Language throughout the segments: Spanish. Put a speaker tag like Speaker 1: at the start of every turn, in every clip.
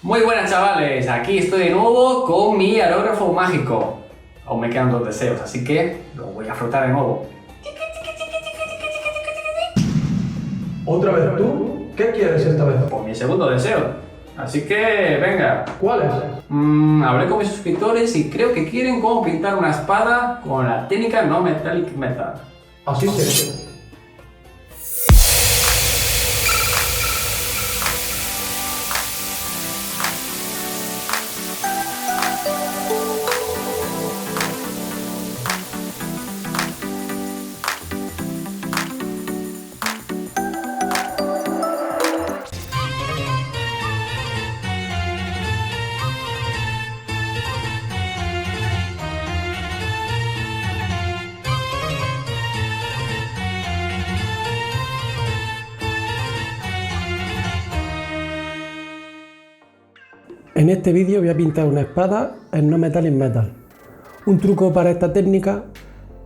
Speaker 1: Muy buenas chavales, aquí estoy de nuevo con mi aerógrafo mágico. Aún me quedan 2 deseos, así que lo voy a frotar de nuevo.
Speaker 2: ¿Otra vez tú? ¿Qué quieres esta vez?
Speaker 1: Por mi segundo deseo. Así que, venga.
Speaker 2: ¿Cuál es?
Speaker 1: Hablé con mis suscriptores y creo que quieren cómo pintar una espada con la técnica no metallic metal.
Speaker 2: Así será.
Speaker 3: En este vídeo voy a pintar una espada en no metallic metal. Un truco para esta técnica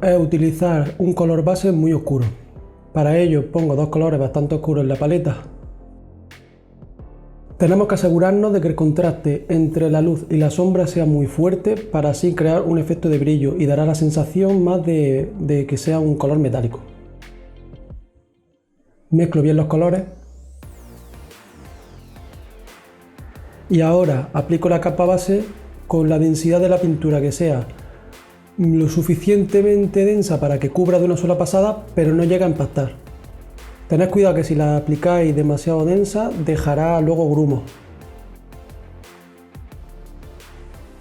Speaker 3: es utilizar un color base muy oscuro. Para ello pongo 2 colores bastante oscuros en la paleta. Tenemos que asegurarnos de que el contraste entre la luz y la sombra sea muy fuerte para así crear un efecto de brillo y dará la sensación más de que sea un color metálico. Mezclo bien los colores. Y ahora aplico la capa base con la densidad de la pintura que sea lo suficientemente densa para que cubra de una sola pasada, pero no llegue a impactar. Tened cuidado que si la aplicáis demasiado densa, dejará luego grumos.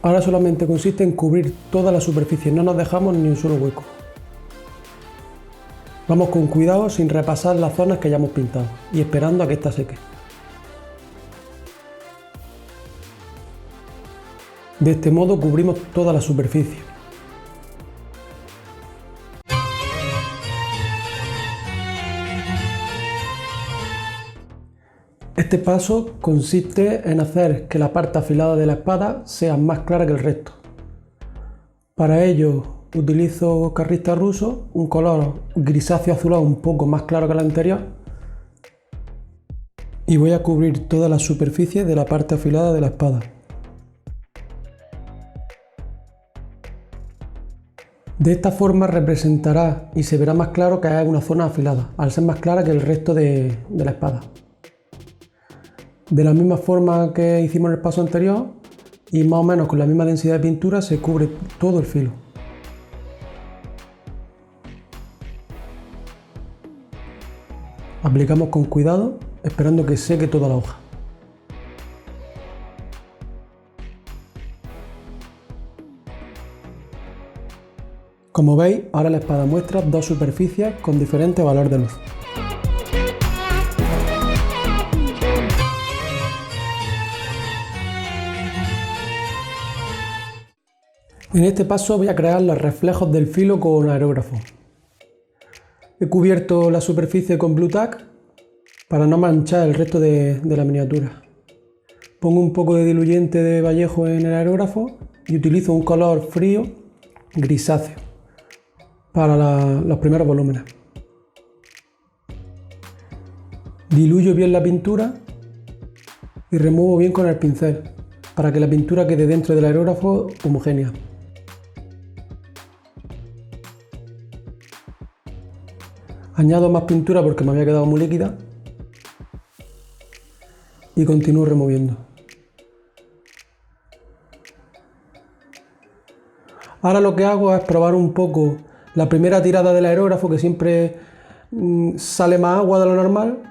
Speaker 3: Ahora solamente consiste en cubrir toda la superficie, no nos dejamos ni un solo hueco. Vamos con cuidado sin repasar las zonas que ya hemos pintado y esperando a que ésta seque. De este modo cubrimos toda la superficie. Este paso consiste en hacer que la parte afilada de la espada sea más clara que el resto. Para ello utilizo Carrista Ruso, un color grisáceo azulado un poco más claro que el anterior, y voy a cubrir toda la superficie de la parte afilada de la espada. De esta forma representará y se verá más claro que hay una zona afilada, al ser más clara que el resto de la espada. De la misma forma que hicimos en el paso anterior y más o menos con la misma densidad de pintura se cubre todo el filo. Aplicamos con cuidado, esperando que seque toda la hoja. Como veis, ahora la espada muestra 2 superficies con diferentes valores de luz. En este paso voy a crear los reflejos del filo con aerógrafo. He cubierto la superficie con Blue Tack para no manchar el resto de la miniatura. Pongo un poco de diluyente de Vallejo en el aerógrafo y utilizo un color frío grisáceo para los primeros volúmenes. Diluyo bien la pintura y remuevo bien con el pincel para que la pintura quede dentro del aerógrafo homogénea. Añado más pintura porque me había quedado muy líquida y continúo removiendo. Ahora lo que hago es probar un poco la primera tirada del aerógrafo, que siempre sale más agua de lo normal,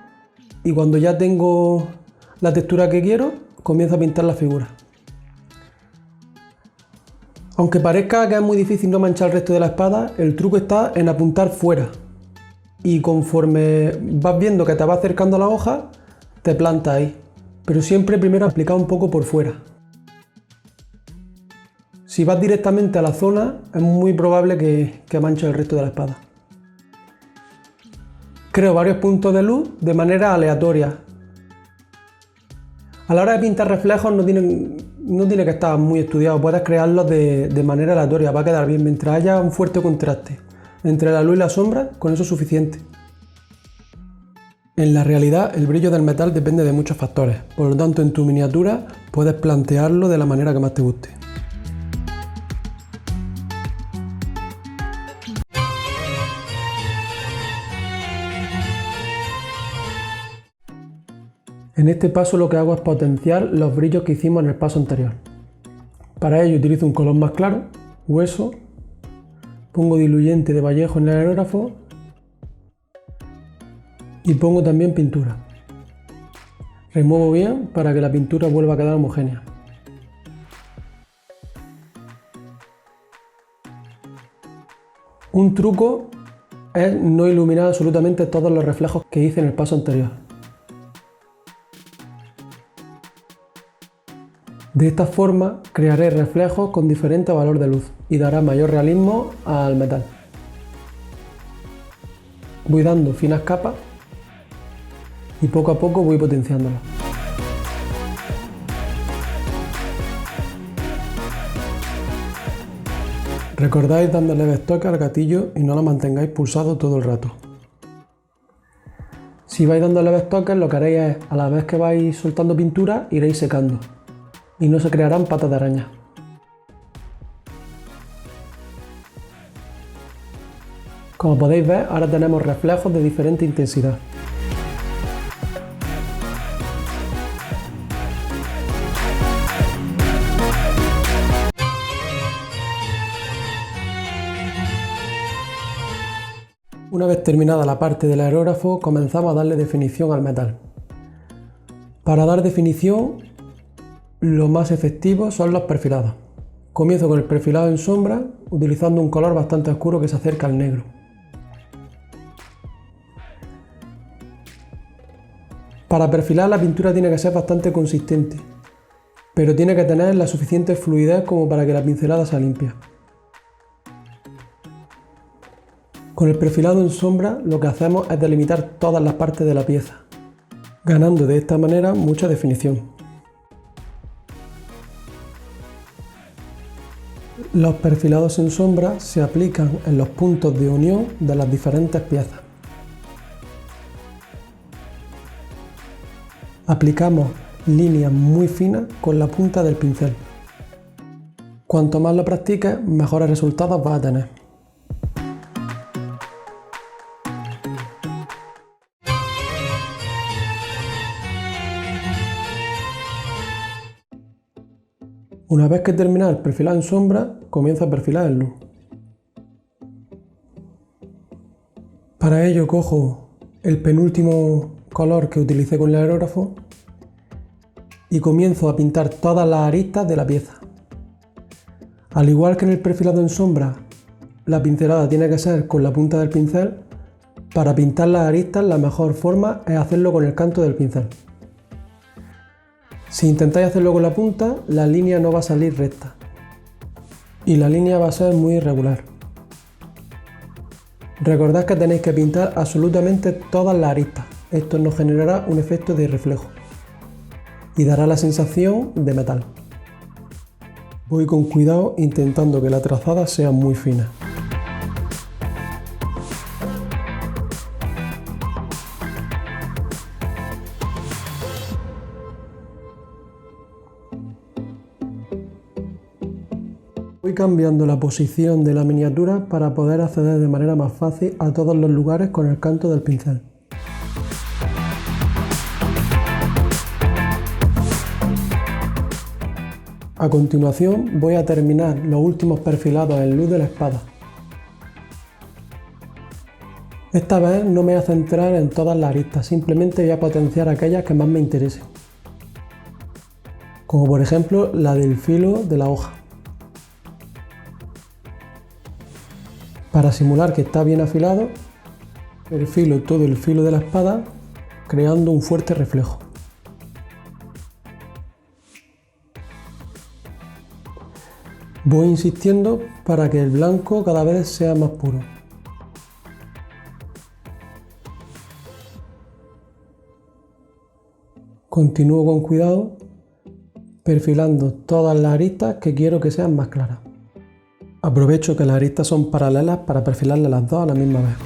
Speaker 3: y cuando ya tengo la textura que quiero, comienzo a pintar la figura. Aunque parezca que es muy difícil no manchar el resto de la espada, el truco está en apuntar fuera. Y conforme vas viendo que te va acercando a la hoja, te plantas ahí. Pero siempre primero aplicar un poco por fuera. Si vas directamente a la zona, es muy probable que manches el resto de la espada. Creo varios puntos de luz de manera aleatoria. A la hora de pintar reflejos no tiene que estar muy estudiado, puedes crearlos de manera aleatoria, va a quedar bien. Mientras haya un fuerte contraste entre la luz y la sombra, con eso es suficiente. En la realidad, el brillo del metal depende de muchos factores, por lo tanto en tu miniatura Puedes plantearlo de la manera que más te guste. En este paso lo que hago es potenciar los brillos que hicimos en el paso anterior. Para ello utilizo un color más claro, hueso, pongo diluyente de Vallejo en el aerógrafo y pongo también pintura. Remuevo bien para que la pintura vuelva a quedar homogénea. Un truco es no iluminar absolutamente todos los reflejos que hice en el paso anterior. De esta forma crearé reflejos con diferente valor de luz y dará mayor realismo al metal. Voy dando finas capas y poco a poco voy potenciándolo. Recordáis dándole leves toques al gatillo y no lo mantengáis pulsado todo el rato. Si vais dando leves toques, lo que haréis es, a la vez que vais soltando pintura, iréis secando y no se crearán patas de araña. Como podéis ver, ahora tenemos reflejos de diferente intensidad. Una vez terminada la parte del aerógrafo, comenzamos a darle definición al metal. Para dar definición, lo más efectivo son los perfilados. Comienzo con el perfilado en sombra, utilizando un color bastante oscuro que se acerca al negro. Para perfilar, la pintura tiene que ser bastante consistente, pero tiene que tener la suficiente fluidez como para que la pincelada sea limpia. Con el perfilado en sombra lo que hacemos es delimitar todas las partes de la pieza, ganando de esta manera mucha definición. Los perfilados en sombra se aplican en los puntos de unión de las diferentes piezas. Aplicamos líneas muy finas con la punta del pincel. Cuanto más lo practiques, mejores resultados vas a tener. Una vez que he terminado el perfilado en sombra, comienzo a perfilar en luz. Para ello cojo el penúltimo color que utilicé con el aerógrafo y comienzo a pintar todas las aristas de la pieza. Al igual que en el perfilado en sombra, la pincelada tiene que ser con la punta del pincel. Para pintar las aristas, la mejor forma es hacerlo con el canto del pincel. Si intentáis hacerlo con la punta, la línea no va a salir recta y la línea va a ser muy irregular. Recordad que tenéis que pintar absolutamente todas las aristas. Esto nos generará un efecto de reflejo y dará la sensación de metal. Voy con cuidado intentando que la trazada sea muy fina. Voy cambiando la posición de la miniatura para poder acceder de manera más fácil a todos los lugares con el canto del pincel. A continuación voy a terminar los últimos perfilados en luz de la espada. Esta vez no me voy a centrar en todas las aristas, simplemente voy a potenciar aquellas que más me interesen. Como por ejemplo la del filo de la hoja. Para simular que está bien afilado, perfilo todo el filo de la espada creando un fuerte reflejo. Voy insistiendo para que el blanco cada vez sea más puro. Continúo con cuidado, perfilando todas las aristas que quiero que sean más claras. Aprovecho que las aristas son paralelas para perfilarle las dos a la misma vez.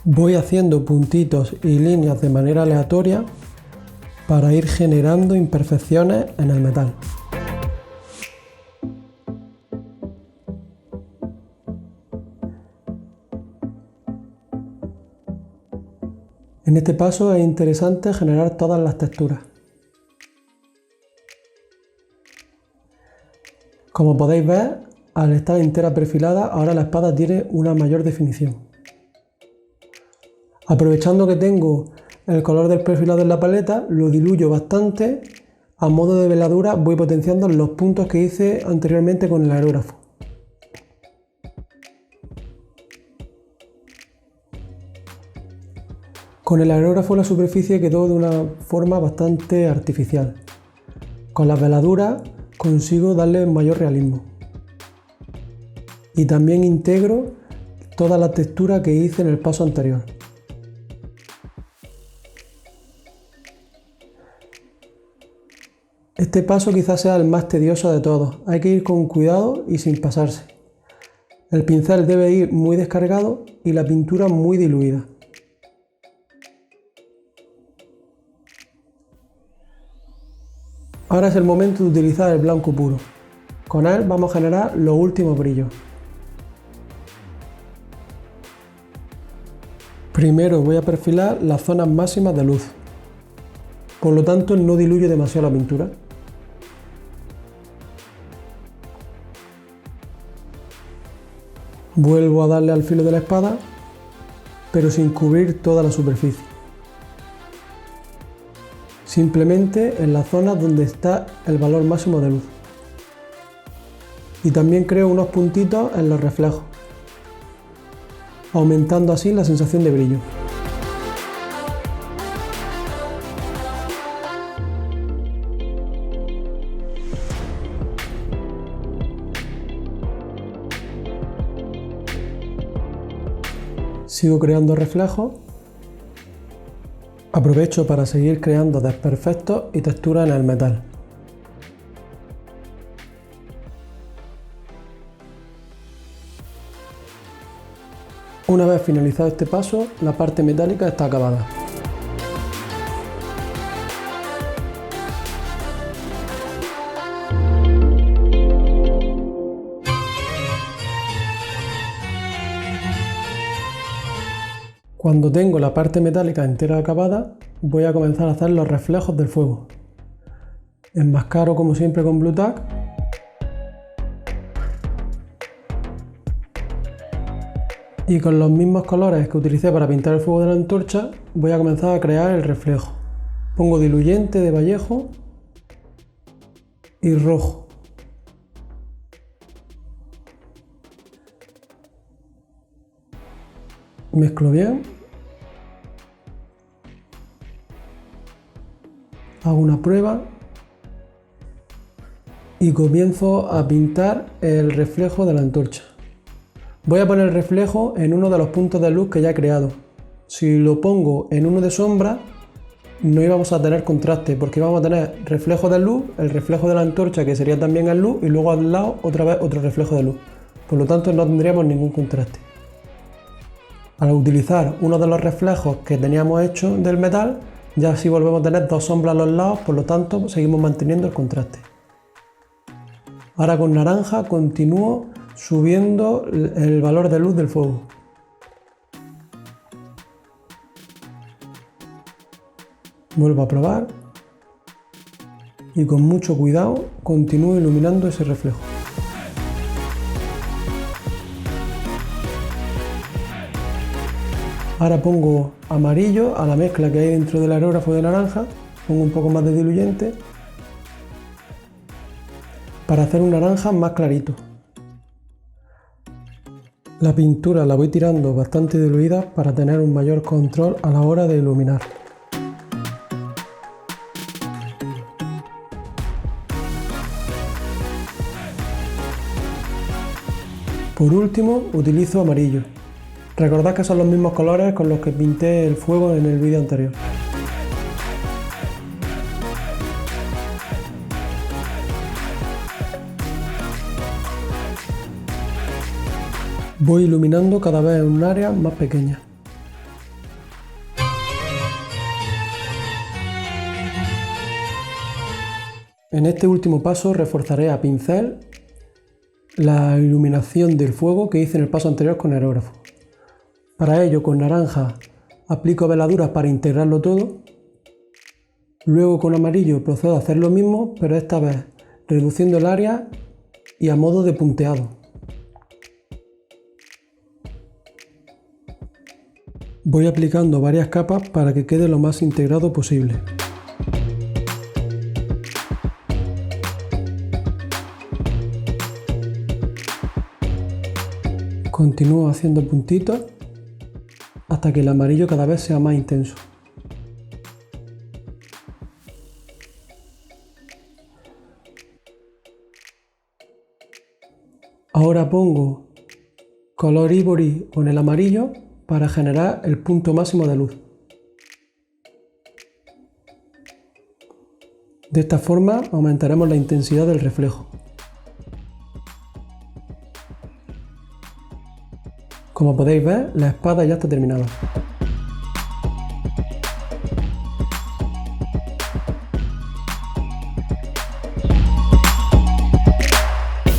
Speaker 3: Voy haciendo puntitos y líneas de manera aleatoria para ir generando imperfecciones en el metal. En este paso es interesante generar todas las texturas. Como podéis ver, al estar entera perfilada, ahora la espada tiene una mayor definición. Aprovechando que tengo el color del perfilado en la paleta, lo diluyo bastante. A modo de veladura voy potenciando los puntos que hice anteriormente con el aerógrafo. Con el aerógrafo la superficie quedó de una forma bastante artificial. Con las veladuras consigo darle mayor realismo. Y también integro toda la textura que hice en el paso anterior. Este paso quizás sea el más tedioso de todos. Hay que ir con cuidado y sin pasarse. El pincel debe ir muy descargado y la pintura muy diluida. Ahora es el momento de utilizar el blanco puro. Con él vamos a generar los últimos brillos. Primero voy a perfilar las zonas máximas de luz. Por lo tanto, no diluyo demasiado la pintura. Vuelvo a darle al filo de la espada, pero sin cubrir toda la superficie. Simplemente en la zona donde está el valor máximo de luz. Y también creo unos puntitos en los reflejos, aumentando así la sensación de brillo. Sigo creando reflejos. Aprovecho para seguir creando desperfectos y texturas en el metal. Una vez finalizado este paso, la parte metálica está acabada. Cuando tengo la parte metálica entera acabada, voy a comenzar a hacer los reflejos del fuego. Enmascaro como siempre con Blu Tack. Y con los mismos colores que utilicé para pintar el fuego de la antorcha, voy a comenzar a crear el reflejo. Pongo diluyente de Vallejo y rojo. Mezclo bien. Hago una prueba. Y comienzo a pintar el reflejo de la antorcha. Voy a poner el reflejo en uno de los puntos de luz que ya he creado. Si lo pongo en uno de sombra, no íbamos a tener contraste, porque vamos a tener reflejo de luz, el reflejo de la antorcha que sería también en luz, y luego al lado otra vez otro reflejo de luz. Por lo tanto no tendríamos ningún contraste. Al utilizar uno de los reflejos que teníamos hecho del metal, ya sí volvemos a tener dos sombras a los lados, por lo tanto seguimos manteniendo el contraste. Ahora con naranja continúo subiendo el valor de luz del fuego. Vuelvo a probar y con mucho cuidado continúo iluminando ese reflejo. Ahora pongo amarillo a la mezcla que hay dentro del aerógrafo de naranja, pongo un poco más de diluyente para hacer un naranja más clarito. La pintura la voy tirando bastante diluida para tener un mayor control a la hora de iluminar. Por último, utilizo amarillo. Recordad que son los mismos colores con los que pinté el fuego en el vídeo anterior. Voy iluminando cada vez en un área más pequeña. En este último paso reforzaré a pincel la iluminación del fuego que hice en el paso anterior con aerógrafo. Para ello, con naranja aplico veladuras para integrarlo todo. Luego con amarillo procedo a hacer lo mismo, pero esta vez reduciendo el área y a modo de punteado. Voy aplicando varias capas para que quede lo más integrado posible. Continúo haciendo puntitos hasta que el amarillo cada vez sea más intenso. Ahora pongo color ivory con el amarillo para generar el punto máximo de luz. De esta forma aumentaremos la intensidad del reflejo. Como podéis ver, la espada ya está terminada.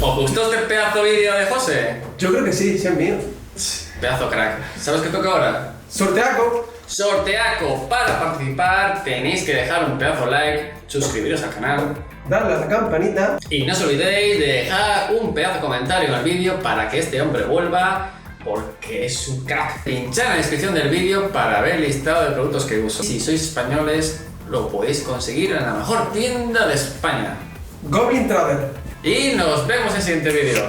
Speaker 1: ¿Os gustó este pedazo de vídeo de José?
Speaker 2: Yo creo que sí, es mío.
Speaker 1: Pedazo crack. ¿Sabes qué toca ahora?
Speaker 2: ¡Sorteaco!
Speaker 1: Sorteaco. Para participar tenéis que dejar un pedazo de like, suscribiros al canal
Speaker 2: Dale a la campanita.
Speaker 1: y no os olvidéis de dejar un pedazo de comentario en el vídeo para que este hombre vuelva, porque es un crack. Pinchad en la descripción del vídeo para ver el listado de productos que uso. Si sois españoles, lo podéis conseguir en la mejor tienda de España.
Speaker 2: Goblin Travel.
Speaker 1: Y nos vemos en el siguiente vídeo.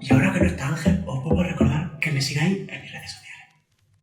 Speaker 4: Y ahora que no está Ángel, os puedo recordar que me sigáis en mis redes sociales.